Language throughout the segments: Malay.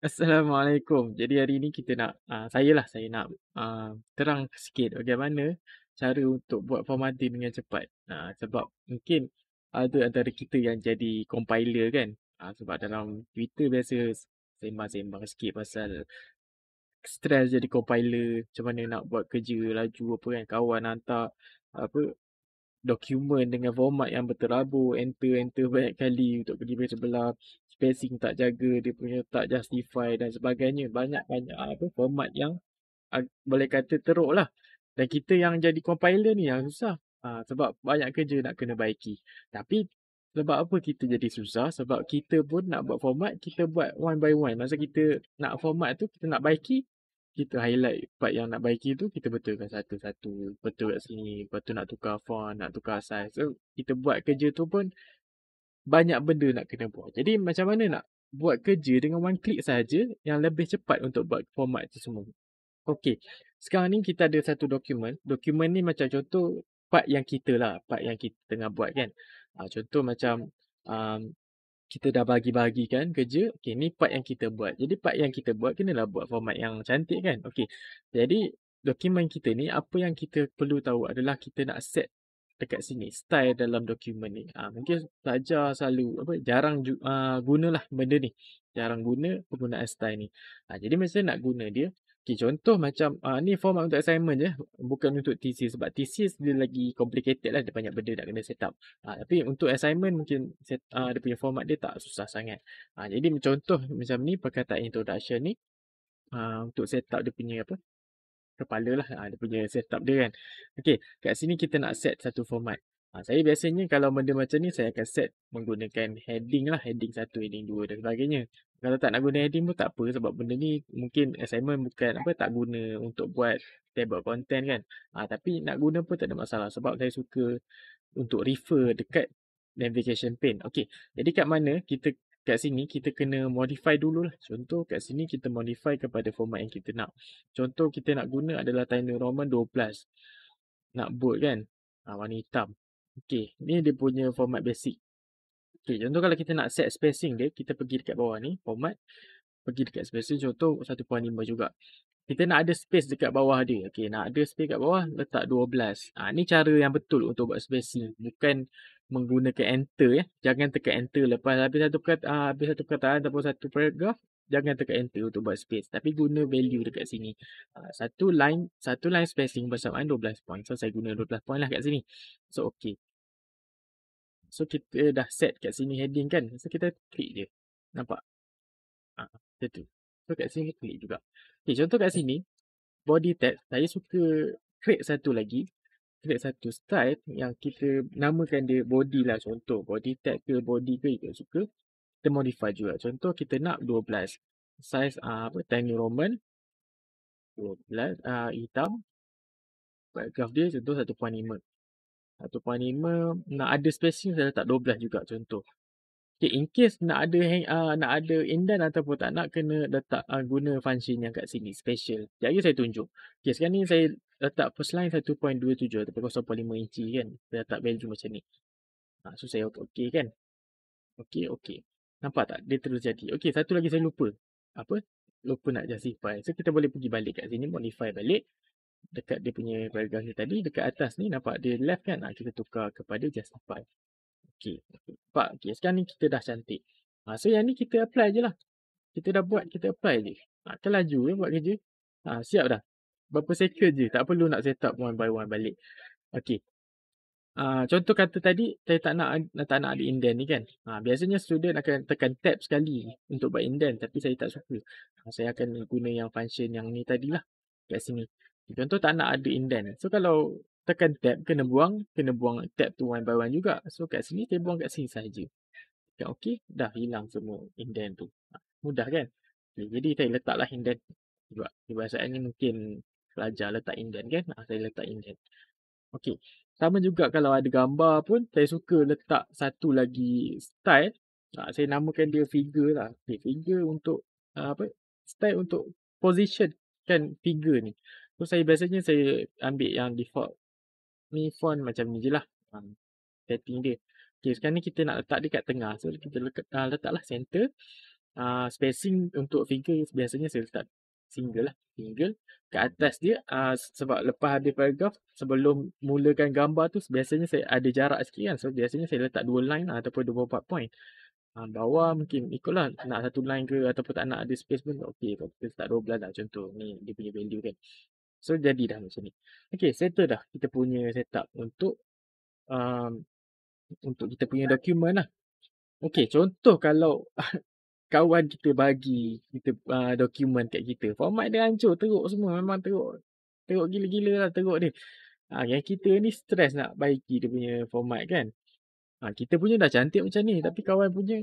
Assalamualaikum. Jadi hari ni kita nak, saya nak terang sikit bagaimana cara untuk buat formatting dengan cepat. Sebab mungkin ada antara kita yang jadi compiler kan. Sebab dalam Twitter biasa sembang-sembang sikit pasal stres jadi compiler, macam mana nak buat kerja laju apa kan. Kawan hantar apa dokumen dengan format yang berterabur, enter banyak kali untuk pergi page sebelah, spacing tak jaga, dia punya tak justify dan sebagainya. Banyak-banyak format yang boleh kata teruk lah. Dan kita yang jadi compiler ni yang susah. Sebab banyak kerja nak kena baiki. Tapi sebab apa kita jadi susah? Sebab kita pun nak buat format, kita buat one by one. Masa kita nak format tu, kita nak baiki, kita highlight part yang nak baiki tu, kita betulkan satu-satu. Betul kat sini. Lepas tu nak tukar font, nak tukar size. So, kita buat kerja tu pun banyak benda nak kena buat. Jadi macam mana nak buat kerja dengan one click saja yang lebih cepat untuk buat format tu semua. Okey. Sekarang ni kita ada satu dokumen. Dokumen ni macam contoh part yang kita lah, part yang kita tengah buat kan. Contoh macam um, kita dah bagi-bagikan kerja. Okey, ni part yang kita buat. Jadi part yang kita buat kenalah buat format yang cantik kan. Okey. Jadi dokumen kita ni apa yang kita perlu tahu adalah kita nak set dekat sini style dalam dokumen ni. Mungkin pelajar selalu jarang gunalah benda ni. Jarang guna penggunaan style ni. Jadi masa nak guna dia, okay, contoh macam ni format untuk assignment je, bukan untuk thesis sebab thesis dia lagi complicated lah, dia banyak benda nak kena set up. Tapi untuk assignment mungkin dia punya format dia tak susah sangat. Jadi contoh macam ni perkataan introduction ni untuk set up dia punya kepala lah, dia punya setup dia kan. Okey, kat sini kita nak set satu format. Saya biasanya kalau benda macam ni saya akan set menggunakan heading lah, heading 1, heading 2 dan sebagainya. Kalau tak nak guna heading pun tak apa sebab benda ni mungkin assignment bukan tak guna untuk buat table content kan. Tapi nak guna pun tak ada masalah sebab saya suka untuk refer dekat navigation pane. Okey, jadi kat mana kita kat sini kita kena modify dululah. Contoh kat sini kita modify kepada format yang kita nak. Contoh kita nak guna adalah Times New Roman 12. Nak bold kan? Warna hitam. Okey, ni dia punya format basic. Okey, contoh kalau kita nak set spacing dia, kita pergi dekat bawah ni, format. Pergi dekat spacing, contoh 1.5 juga. Kita nak ada space dekat bawah dia. Okey, nak ada space kat bawah, letak 12. Ni cara yang betul untuk buat spacing. Bukan menggunakan enter ya. Jangan tekan enter lepas habis satu perkataan ataupun satu paragraf, jangan tekan enter untuk buat space. Tapi guna value dekat sini. Satu line spacing bersamaan 12 point. So saya guna 12 point lah kat sini. So okey. So kita dah set kat sini heading kan. So kita klik je. Nampak? Macam tu. So kat sini klik juga. Okay, contoh kat sini, body tag, saya suka create satu lagi. Create satu style yang kita namakan dia body lah. Contoh body tag ke body ke ikut suka. Kita modify juga. Contoh kita nak 12. Size Times New Roman 12 hitam. Paragraph dia contoh 1.5. 1.5 nak ada spacing saya letak 12 juga contoh. Okay, in case nak ada indent ataupun tak nak kena letak guna function yang kat sini special. Jadi saya tunjuk. Okay, sekarang ni saya letak first line 1.27 ataupun 0.5 inci kan. Saya letak value macam ni. So saya okey kan. Okey. Nampak tak? Dia terus jadi. Okey, satu lagi saya lupa. Apa? Lupa nak justify. So kita boleh pergi balik kat sini modify balik. Dekat dia punya paragraph ni tadi, dekat atas ni nampak dia left kan. Kita tukar kepada justify. Okey. Nampak? Okey, sekarang ni kita dah cantik. So yang ni kita apply je lah. Kita dah buat, kita apply je. Kan laju buat kerja. Siap dah. Berapa second je. Tak perlu nak set up one by one balik. Okey. Contoh kata tadi, saya tak nak ada indent ni kan. Biasanya student akan tekan tab sekali untuk buat indent. Tapi saya tak suka. Saya akan guna yang function yang ni tadilah. Kat sini. Contoh tak nak ada indent. So kalau tekan tab, kena buang tab tu one by one juga. So kat sini, saya buang kat sini saja. Tekan OK, dah hilang semua indent tu. Mudah kan? Okay, jadi saya letaklah indent juga. Kebiasaannya mungkin pelajar letak indent kan? Saya letak indent. Okey. Sama juga kalau ada gambar pun, saya suka letak satu lagi style. Saya namakan dia figure lah. Okay, figure untuk style untuk position kan figure ni. So saya biasanya saya ambil yang default ni font macam ni je lah. Setting dia. Okay, sekarang ni kita nak letak dia kat tengah. So kita letaklah center. Spacing untuk figure biasanya saya letak single lah. Single. Kat atas dia, sebab lepas habis paragraf, sebelum mulakan gambar tu, biasanya saya ada jarak sikit kan. So, biasanya saya letak 2 line lah, ataupun 24 point. Bawah mungkin ikutlah nak satu line ke ataupun tak nak ada space pun okey. Kita letak 12 lah contoh. Ni dia punya value kan. So, jadi dah macam ni. Okey, settle dah kita punya setup um, untuk kita punya dokumen lah. Okey, contoh kalau kawan kita bagi kita dokumen kat kita, format dia hancur, teruk semua, memang teruk. Teruk gila-gila lah teruk dia. Yang kita ni stres nak baiki dia punya format kan. Kita punya dah cantik macam ni, tapi kawan punya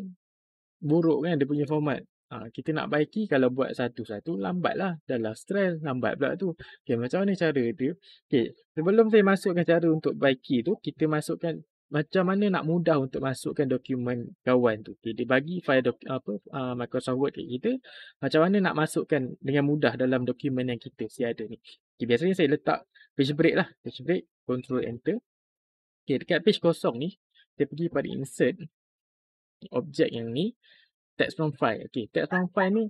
buruk kan dia punya format. Kita nak baiki kalau buat satu-satu lambat lah. Dah lah stres, lambat pula tu. Okay, macam mana cara tu? Okay, sebelum saya masukkan cara untuk baiki tu, kita masukkan macam mana nak mudah untuk masukkan dokumen kawan tu. Okay, dia bagi file Microsoft Word kat kita. Macam mana nak masukkan dengan mudah dalam dokumen yang kita ada ni. Okay, biasanya saya letak page break lah. Page break, Ctrl Enter. Okay, dekat page kosong ni, kita pergi pada insert objek yang ni. Text from file. Okay, text from file ni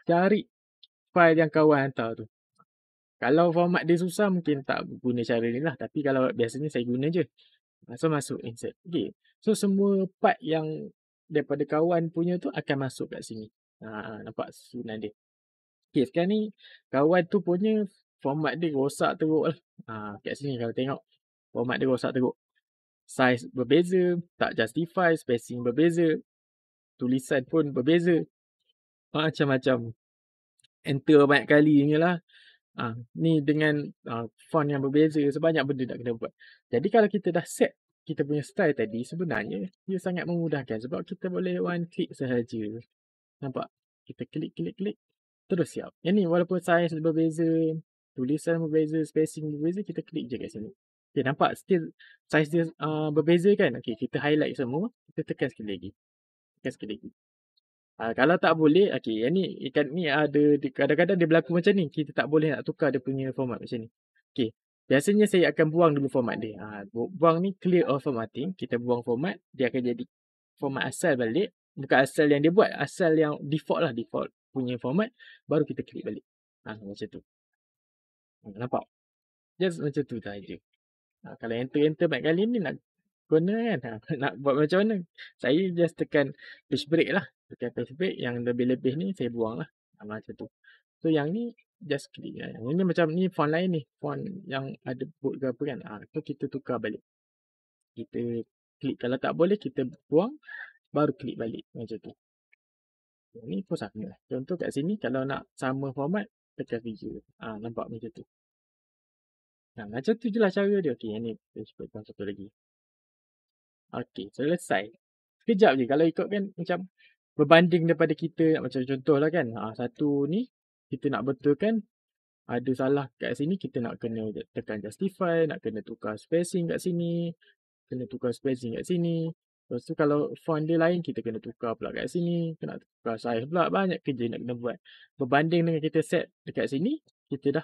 cari file yang kawan hantar tu. Kalau format dia susah mungkin tak guna cara ni lah. Tapi kalau biasanya saya guna je. So masuk insert. Okay. So semua part yang daripada kawan punya tu akan masuk kat sini. Nampak susunan dia. Okay, sekarang ni kawan tu punya format dia rosak teruk lah. Kat sini kalau tengok format dia rosak teruk. Size berbeza, tak justify, spacing berbeza, tulisan pun berbeza. Macam-macam. Enter banyak kali ni lah. Ni dengan font yang berbeza, sebanyak benda nak kena buat. Jadi kalau kita dah set kita punya style tadi, sebenarnya dia sangat memudahkan sebab kita boleh one click sahaja. Nampak? Kita klik, terus siap. Yang ni walaupun size berbeza, tulisan berbeza, spacing berbeza, kita klik je kat sini. Okay, nampak still size dia berbeza kan? Okay, kita highlight semua, kita tekan sekali lagi. Kalau tak boleh, okay, yang ni ikan ni ada kadang-kadang dia berlaku macam ni. Kita tak boleh nak tukar dia punya format macam ni. Okay, biasanya saya akan buang dulu format dia. Buang ni clear all formatting. Kita buang format, dia akan jadi format asal balik. Bukan asal yang dia buat, asal yang default lah, default punya format. Baru kita klik balik. Macam tu. Nampak? Just macam tu saja. Kalau enter banyak kali ni nak guna kan. Nak buat macam mana? Saya just tekan page break lah. Tekan page break. Yang lebih-lebih ni saya buang lah. Macam tu. So yang ni just klik lah. Yang ni macam ni font lain ni. Font yang ada bold ke apa kan. So kita tukar balik. Kita klik. Kalau tak boleh kita buang. Baru klik balik. Macam tu. Yang ni pun sama lah. Contoh kat sini kalau nak sama format. Tekan video. Nampak macam tu. Macam tu je lah cara dia. Okay, yang ni page break satu lagi. Okey, selesai. Sekejap je kalau ikutkan macam berbanding daripada kita macam contohlah kan. Satu ni kita nak betulkan ada salah kat sini, kita nak kena tekan justify, nak kena tukar spacing kat sini, kena tukar spacing kat sini. Lepas tu kalau font dia lain, kita kena tukar pula kat sini, kena tukar size pula, banyak kerja nak kena buat. Berbanding dengan kita set dekat sini, kita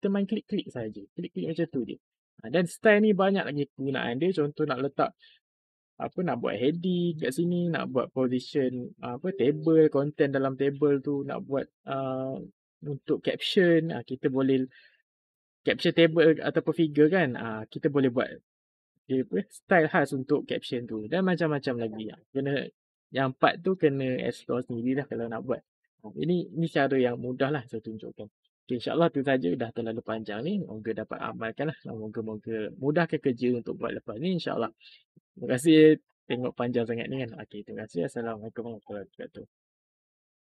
main klik-klik saja. Klik-klik macam tu je. Dan style ni banyak lagi penggunaan dia. Contoh nak letak nak buat heading kat sini, nak buat position table, content dalam table tu, nak buat untuk caption, kita boleh caption table ataupun figure kan, kita boleh buat style khas untuk caption tu dan macam-macam lagi. Kena yang part tu kena explore sendiri lah kalau nak buat. Ini cara yang mudah lah saya tunjukkan. Okay, InsyaAllah tu saja, dah terlalu panjang ni. Moga dapat amalkan lah. Moga-moga mudahkan kerja untuk buat lepas ni insyaAllah. Terima kasih tengok panjang sangat ni kan. Okey, terima kasih. Assalamualaikum warahmatullahi wabarakatuh.